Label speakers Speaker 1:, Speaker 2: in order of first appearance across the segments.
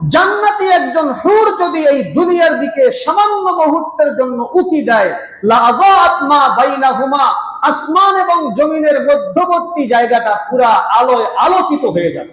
Speaker 1: জান্নাতি একজন হুর যদি এই দুনিয়ার দিকে সামান্য মুহূর্তের জন্য উকি দেয়, লাযাত মা বাইনাহুমা, আসমান এবং জমিনের মধ্যবর্তী জায়গাটা পুরা আলোয় আলোকিত হয়ে যাবে।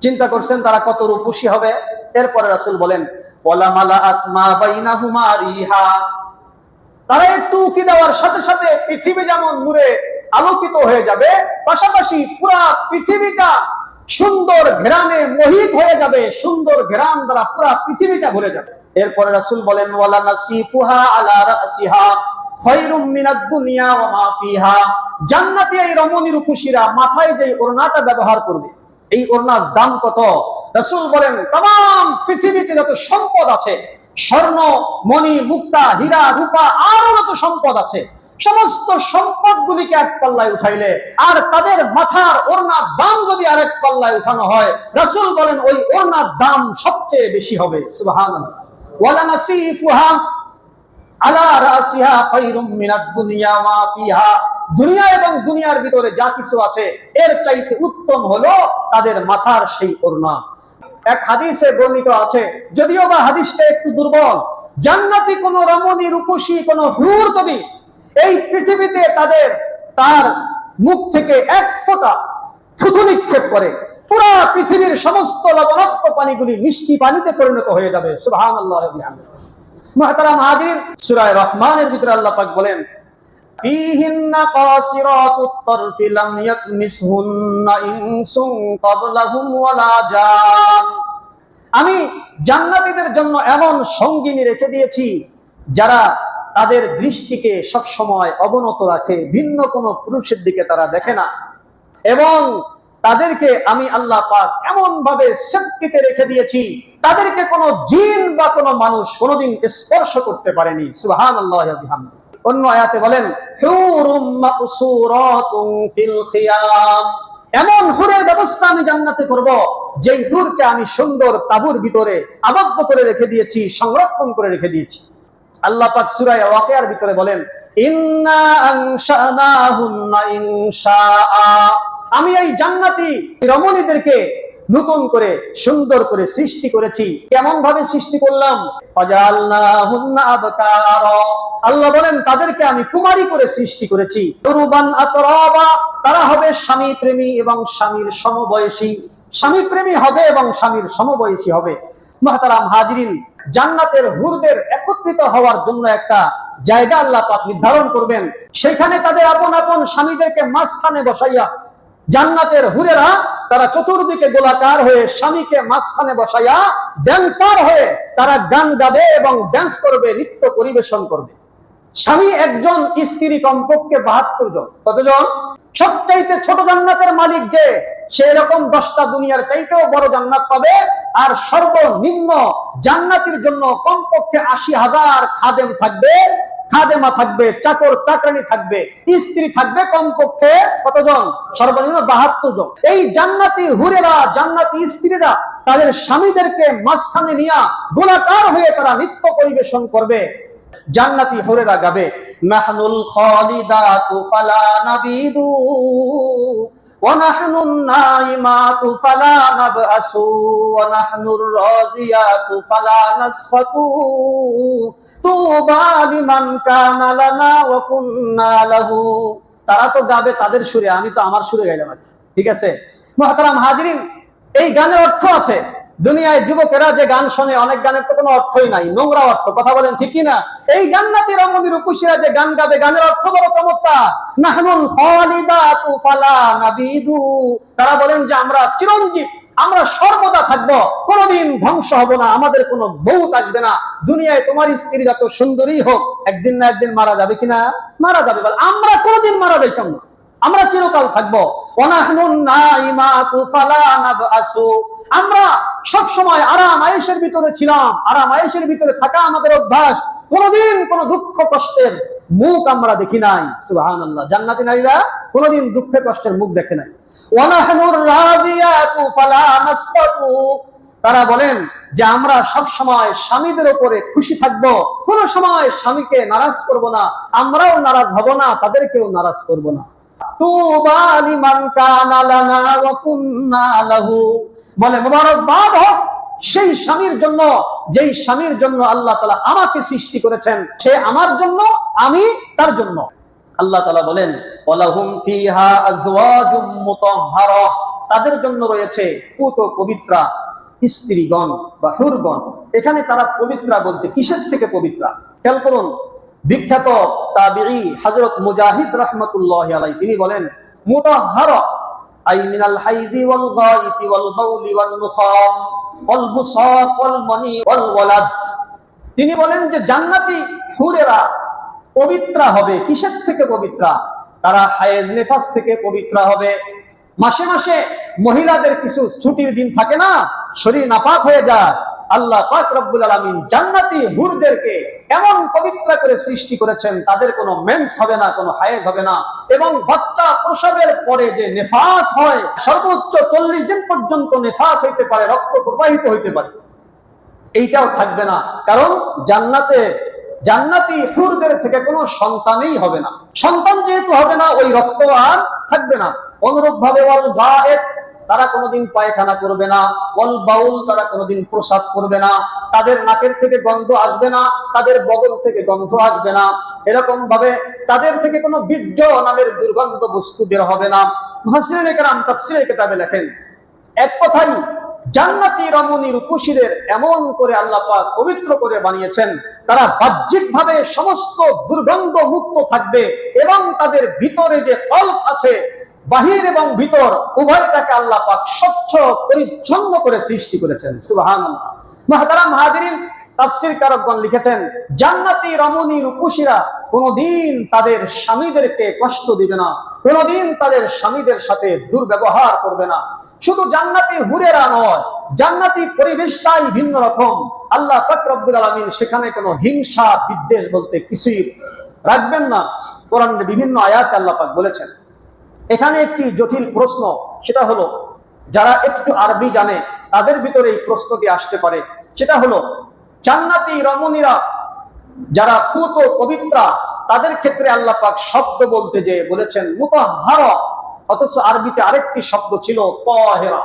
Speaker 1: চিন্তা করছেন তারা কত রূপসী হবে? এরপরে রাসূল বলেন, ওয়ালা মালাআত মা বাইনাহুমা রিহা, তারা একটু উকি দেওয়ার সাথে সাথে পৃথিবী যেমন নূরে আলোকিত হয়ে যাবে, পাশাপাশি পুরা পৃথিবীটা সুন্দর ঘেরানে মোহিত হয়ে যাবে, সুন্দর ঘেরান দ্বারা পুরা পৃথিবীটা ভরে যাবে। এরপরে রাসূল বলেন, ওয়ালা নাসিফুহা আলা রাসিহা খায়রুম মিনাদ দুনিয়া ওয়া মা ফিহা, জান্নাতি এই রমণী রূপসীরা মাথায় যে ওড়নাটা ব্যবহার করবে, এই ওড়নার দাম কত? রাসূল বলেন, तमाम পৃথিবীতে যত সম্পদ আছে, স্বর্ণ মণি মুক্তা হীরা রূপা আরো যত সম্পদ আছে, সমস্ত সম্পদগুলিকে এক পাল্লায় উঠাইলে আর তাদের মাথার ওড়নার দাম যদি আরেক পাল্লায় উঠানো হয়, রাসূল বলেন ওই ওড়নার দাম সবচেয়ে বেশি হবে। সুবহানাল্লাহ। ওয়ালা নাসিফুহা আলা রাসিহা খায়রুম মিনাদ দুনিয়া মা ফিহা, দুনিয়া এবং দুনিয়ার ভিতরে যা কিছু আছে এর চাইতে উত্তম হলো তাদের মাথার সেই ওড়না। এক হাদিসে বর্ণিত আছে, যদিও বা হাদিসটা একটু দুর্বল, জান্নাতি কোন রমণী রূপসী কোন হুর যদি এই পৃথিবীতে তার মুখ থেকে এক ফোঁটা থুথু নিক্ষেপ করে, পুরা পৃথিবীর সমস্ত লবণাক্ত পানিগুলি মিষ্টি পানিতে পরিণত হয়ে যাবে। সুবহানাল্লাহ ওয়া বিহামদিহি। মুহতারাম হাজির, সূরা রহমানের ভিতরে আল্লাহ পাক বলেন, ফীহিন্না কাসিরাতুত তারফি লাম ইয়াতমিসহুন্না ইনসুন ক্বাবলাহুম ওয়ালা জান, আমি জান্নাতীদের জন্য এমন সঙ্গিনী রেখে দিয়েছি যারা তাদের দৃষ্টিকে সব সময় অবনত রাখে, ভিন্ন কোন পুরুষের দিকে তারা দেখে না, এবং তাদেরকে আমি আল্লাহ পাক এমন ভাবে সেফটিতে রেখে দিয়েছি তাদেরকে কোনো জিন বা কোনো মানুষ কোনোদিন স্পর্শ করতে পারেনি। সুবহানাল্লাহ ওয়া বিহামদিহি। অন্য আয়াতে বলেন, হুরুম মাকসুরাতুন ফিল খিয়াম, এমন হুরের ব্যবস্থা আমি জান্নাতে করব যেই হুরকে আমি সুন্দর তাঁবুর ভিতরে আবদ্ধ করে রেখে দিয়েছি, সংরক্ষণ করে রেখে দিয়েছি। আল্লাহ পাক সূরা ওয়াকিয়ার ভিতরে বলেন, ইন্না আনশানাহুন্না ইনশাআ, আমি এই জান্নাতি রমণীদেরকে নতুন করে সুন্দর করে সৃষ্টি করেছি। কেমন ভাবে সৃষ্টি করলাম? ফাজালনাহুন্না আবকারা, আল্লাহ বলেন তাদেরকে আমি কুমারী করে সৃষ্টি করেছি। উরবান আতরাবা, তারা হবে স্বামী প্রেমী এবং স্বামীর সমবয়সী, স্বামী প্রেমী হবে এবং স্বামীর সমবয়সী হবে। মুহতারাম হাজিরিন, জান্নাতের হুরদের একত্রিত হওয়ার জন্য একটা জায়গা আল্লাহ পাক নির্ধারণ করবেন, সেখানে তাদের আপন আপন স্বামীদেরকে মাঝখানে বসাইয়া জান্নাতের হুরেরা তারা চতুর্দিকে গোলাকার হয়ে স্বামীকে মাঝখানে বসাইয়া ড্যান্সার হয়ে তারা গান গাবে এবং ড্যান্স করবে, নৃত্য পরিবেশন করবে। স্বামী একজন, স্ত্রী কমপক্ষে 72 জন। কতজন? সবচাইতে ছোট জান্নাতের মালিক যে, সে এরকম 10টা দুনিয়ার চাইতেও বড় জান্নাত পাবে। আর সর্বনিম্ন জান্নাতের জন্য কমপক্ষে 80,000 খাদেম থাকবে, খাদেমা থাকবে, চাকর চাকরানি থাকবে, স্ত্রী থাকবে কমপক্ষে কতজন? সর্বনিম্ন 72 জন। এই জান্নাতি হুরেরা, জান্নাতি স্ত্রীরা তাদের স্বামীদেরকে মাঝখানে নিয়ে গোলাকার হয়ে তারা নৃত্য পরিবেশন করবে। জান্নাতি হুরেরা গাবে, নাহনুল খালিদাতু ফালা নাবিদু ওয়া নাহনুন নাইমাতু ফালা নাবআসু ওয়া নাহনুর রাজিয়াতু ফালা নাসফাতু তুবা লিমান কানা লানা ওয়া কুননা লাহু। তারা তো গাবে তাদের সুরে, আমি তো আমার সুরে গাইলাম। ঠিক আছে মুহতারাম হাজিরিন, এই গানের অর্থ আছে। দুনিয়ায় যুবকেরা যে গান শোনে, অনেক গানের তো কোনো অর্থই নাই, নোংরা অর্থ। কথা বলেন ঠিক কিনা? এই জান্নাতি রমণী রূপসীরা যে গান গাবে, গানের অর্থ বড় চমৎকার। নাহনুল খালিদাতু ফালা নাবিদু, তারা বলেন যে আমরা চিরঞ্জীব, আমরা সর্বদা থাকবো, কোনোদিন ধ্বংস হব না, আমাদের কোনো মৌত আসবে না। দুনিয়ায় তোমার স্ত্রী যত সুন্দরী হোক, একদিন না একদিন মারা যাবে। কিনা? মারা যাবে। আমরা কোনোদিন মারা যাইতাম না, আমরা চিরকাল থাকবো। ওয়ানাহনুন নাইমাতু ফালা নাবআসু, আমরা সব সময় আরাম আয়েশের ভিতরে ছিলাম, আরাম আয়েশের ভিতরে থাকা আমাদের অভ্যাস। কোনোদিন কোনো দুঃখ কষ্টের মুখ আমরা দেখি নাই। সুবহানাল্লাহ। জান্নাতি নারীরা কোনোদিন দুঃখে কষ্টের মুখ দেখে নাই। ওয়ানাহনুর রাদিয়াতু ফালা নাসফাতু, তারা বলেন যে আমরা সব সময় স্বামীদের উপরে খুশি থাকবো, কোন সময় স্বামীকে নারাজ করব না, আমরাও নারাজ হব না, তাদেরকেও নারাজ করব না। তুবা লিমান কানা লানা ওয়া কুননা লাহু, বলে মুবারকবাদ হোক সেই স্বামীর জন্য যেই স্বামীর জন্য আল্লাহ তাআলা আমাকে সৃষ্টি করেছেন, সে আমার জন্য, আমি তার জন্য। আল্লাহ তাআলা বলেন ওয়ালাহুম ফিহা আজওয়াজুম মুতাহহারা, তাদের জন্য রয়েছে পুত পবিত্রা স্ত্রীগণ বা হুরগণ। এখানে তারা পবিত্রা বলতে কিসের থেকে পবিত্রা? খেয়াল করুন, বিখ্যাত তাবিঈ হযরত মুজাহিদ রাহমাতুল্লাহি আলাইহি তিনি বলেন মুতাহহারা আই মিনাল হাইদি ওয়াল গায়িতি ওয়াল বাউলি ওয়ান নুখাম ওয়াল বুসাক ওয়াল মানি ওয়াল ওয়ালাদ। তিনি বলেন যে জান্নাতি হুরেরা পবিত্রা হবে। কিসের থেকে পবিত্রা? তারা হায়েজ নেফাস থেকে পবিত্রা হবে। মাসে মাসে মহিলাদের কিছু ছুটির দিন থাকে না, শরীর নাপাক হয়ে যায়, আল্লাহ পাক রব্বুল আলামিন জান্নাতি হুরদেরকে এমন পবিত্র করে সৃষ্টি করেছেন, তাদের কোনো মেন্স হবে না, কোনো হায়েজ হবে না, এবং বাচ্চা প্রসবের পরে যে নেফাস হয় সর্বোচ্চ 40 দিন পর্যন্ত নেফাস হইতে পারে, রক্ত প্রবাহিত হইতে পারে, এইটাও থাকবে না। কারণ জান্নাতি হুরদের থেকে কোনো সন্তানই হবে না। সন্তান যেহেতু হবে না, ওই রক্ত আর থাকবে না। অনুরূপ ভাবে ওয়াল গায়েত, তারা কোনোদিন পায়খানা করবে না। ওয়াল বাউল, তারা কোনোদিন প্রসাব করবে না। তাদের নাকের থেকে গন্ধ আসবে না, তাদের বগল থেকে গন্ধ আসবে না। এরকম ভাবে তাদের থেকে কোনো বীর্য নামের দুর্গন্ধ বস্তু বের হবে না। মুফাসসিরিনে কেরাম তাফসীরের কিতাবে লেখেন, এক কথাই জান্নাতি রমণী রূপসীদের এমন করে আল্লাহ পাক পবিত্র করে বানিয়েছেন, তারা বাহ্যিকভাবে সমস্ত দুর্গন্ধ মুক্ত থাকবে, এবং তাদের ভিতরে যে কল্প আছে, বাহির এবং ভিতর উভয়টাকে আল্লাহ পাক স্বচ্ছ পরিচ্ছন্ন করে সৃষ্টি করেছেন। সুবহানাল্লাহ। মুহতারাম হাজিরিন, তাফসীরকারগণ লিখেছেন জান্নাতি রমণী রূপসীরা কোনদিন তাদের স্বামীদেরকে কষ্ট দিবে না, কোনদিন তাদের স্বামীদের সাথে দুর্ব্যবহার করবে না। শুধু জান্নাতি হুরেরা নয়, জান্নাতি পরিবেশটাই ভিন্ন রকম। আল্লাহ পাক রব্বুল আলামিন সেখানে কোনো হিংসা বিদ্বেষ বলতে কিছুই রাখবেন না। কোরআনের বিভিন্ন আয়াতে আল্লাহ পাক বলেছেন। এখানে একটি জটিল প্রশ্ন, সেটা হলো যারা একটু আরবি জানে তাদের ভিতরে এই প্রশ্নটি আসতে পারে, সেটা হলো জান্নাতি রমণীরা যারা পুত পবিত্রা, তাদের ক্ষেত্রে আল্লাহ পাক শব্দ বলতে যে বলেছেন মুতাহহারা, অথচ আরবিতে আরেকটি শব্দ ছিল তাহেরা।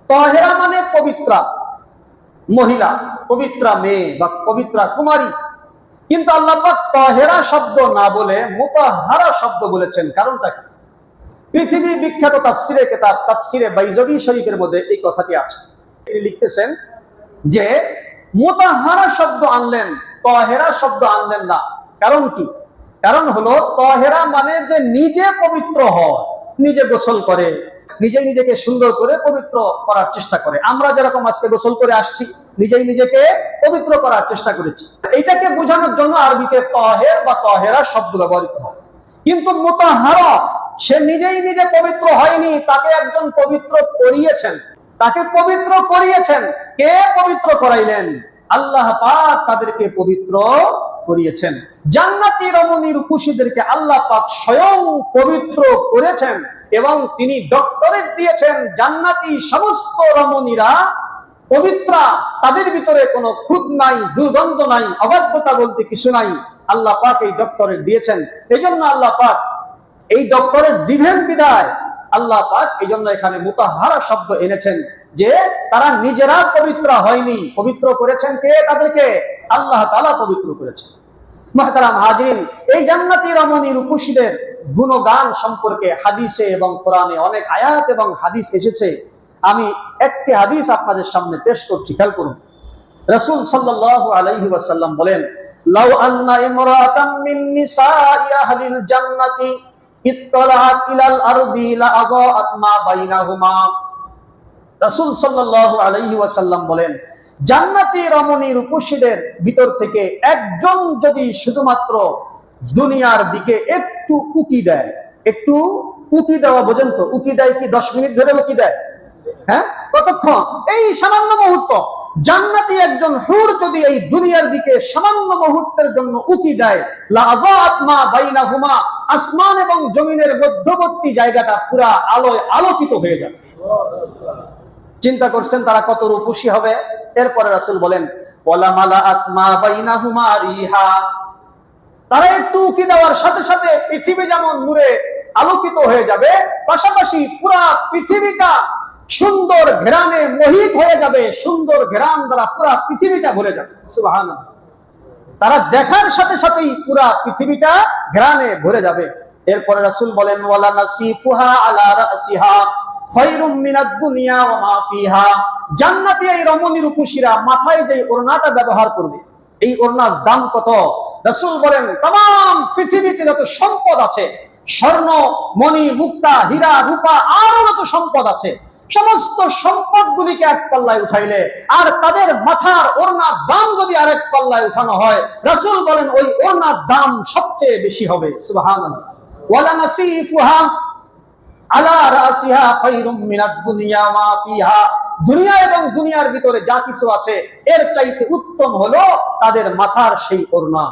Speaker 1: তাহেরা মানে পবিত্রা মহিলা, পবিত্রা মেয়ে বা পবিত্রা কুমারী। কিন্তু আল্লাহ পাক তাহেরা শব্দ না বলে মুতাহহারা শব্দ বলেছেন। কারণটা কি? পৃথিবী বিখ্যাত তাফসীরে কিতাব তাফসীরে বাইজাবি শরীফের মধ্যে এই কথাটি আছে। তিনি লিখতেছেন যে মুতাহহারা শব্দ আনলেন, তাহেরা শব্দ আনলেন না। কারণ কি? কারণ হলো তাহেরা মানে যে নিজে পবিত্র হয়, নিজে গোসল করে, নিজেই নিজেকে সুন্দর করে পবিত্র করার চেষ্টা করে। আমরা যেরকম আজকে গোসল করে আসছি, নিজেই নিজেকে পবিত্র করার চেষ্টা করেছি। এইটাকে বোঝানোর জন্য আরবিতে তাহের বা তাহেরা শব্দ ব্যবহৃত হয়। কিন্তু মুতাহহারা, সে নিজেই নিজে পবিত্র হয়নি, তাকে একজন পবিত্র করিয়েছেন। তাকে পবিত্র করিয়েছেন। কে পবিত্র করাইলেন? আল্লাহ পাক তাদেরকে পবিত্র করিয়েছেন। জান্নাতি রমণী রূপসীদেরকে আল্লাহ পাক স্বয়ং পবিত্র করেছেন, এবং তিনি ডক্টরেট দিয়েছেন জান্নাতি সমস্ত রমণীরা পবিত্রা, তাদের ভিতরে কোনো খুঁত নাই, দুর্গন্ধ নাই, অবাধ্যতা বলতে কিছু নাই। আল্লাহ পাক এই ডক্টরেট দিয়েছেন। এজন্য আল্লাহ পাক এই ডক্টরেট দিবেন বিদায় আল্লাহ পাক এই জন্য এখানে মুতাহহারা শব্দ এনেছেন, যে তারা নিজেরা পবিত্র হয়নি, পবিত্র করেছেন কে? তাদেরকে আল্লাহ তাআলা পবিত্র করেছেন। মুহতারাম হাজিরিন, এই জান্নাতি রমণী রূপসীদের গুণগান সম্পর্কে হাদিসে এবং কোরআনে অনেক আয়াত এবং হাদিস এসেছে। আমি একটি হাদিস আপনাদের সামনে পেশ করছি, খেয়াল করুন। রাসূল সাল্লাল্লাহু আলাইহি ওয়াসাল্লাম বলেন, লাউ আন্না ইমরাতাম মিন নিসাই আহলিল জান্নাতি ইত্তালাআত ইলাল আরদি লাআযাআত মা বাইনাহুমা। রাসূল সাল্লাল্লাহু আলাইহি ওয়াসাল্লাম বলেন, জান্নাতি রমণী রূপসীদের ভিতর থেকে একজন যদি শুধুমাত্র দুনিয়ার দিকে একটু উকি দেয়, একটু উকি দেওয়া, বোঝেন তো? উকি দেয় কি 10 মিনিট ধরে উকি দেয়? হ্যাঁ, কতক্ষণ? এই সামান্য মুহূর্ত। জান্নাতি একজন হুর যদি এই দুনিয়ার দিকে সামান্য মুহূর্তের জন্য উকি দেয়, লাআযাআত মা বাইনাহুমা, আসমান এবং জমিনের মধ্যবর্তী জায়গাটা পুরা আলোয় আলোকিত হয়ে যাবে। চিন্তা করছেন তারা কত রূপসী হবে? এরপরে রাসূল বলেন, ওয়ালা মালাআত মা বাইনাহুমা রিহা, তারা একটু উকি দেওয়ার সাথে সাথে পৃথিবী যেমন নূরে আলোকিত হয়ে যাবে, পাশাপাশি পুরা পৃথিবীটা সুন্দর ঘেরানে মোহিত হয়ে যাবে, সুন্দর ঘেরান দ্বারা পুরা পৃথিবীটা ভরে যাবে। সুবহানাল্লাহ। তারা দেখার সাথে সাথেই পুরা পৃথিবীটা ঘেরানে ভরে যাবে। এরপরে রাসূল বলেন, ওয়ালা নাসিফুহা আলা রাসিহা খায়রুম মিনাদ দুনিয়া ওয়া মা ফিহা। জান্নাতি এই রমণী রূপসীরা মাথায় যে ওড়নাটা ব্যবহার করবে, এই ওড়নার দাম কত? রাসূল বলেন, तमाम পৃথিবীতে যত সম্পদ আছে, স্বর্ণ মণি মুক্তা হীরা রূপা আরো যত সম্পদ আছে, সমস্ত সম্পদগুলিকে এক পাল্লায় উঠাইলে আর তাদের মাথার ওড়নার দাম যদি আরেক পাল্লায় উঠানো হয়, রাসূল বলেন ওই ওড়নার দাম সবচেয়ে বেশি হবে। সুবহানাল্লাহ। ওয়ালা নাসিফুহা আলা রাসিহা খায়রুম মিনাদ দুনিয়া মা ফিহা। দুনিয়া এবং দুনিয়ার ভিতরে যা কিছু আছে এর চাইতে উত্তম হলো তাদের মাথার সেই ওড়না।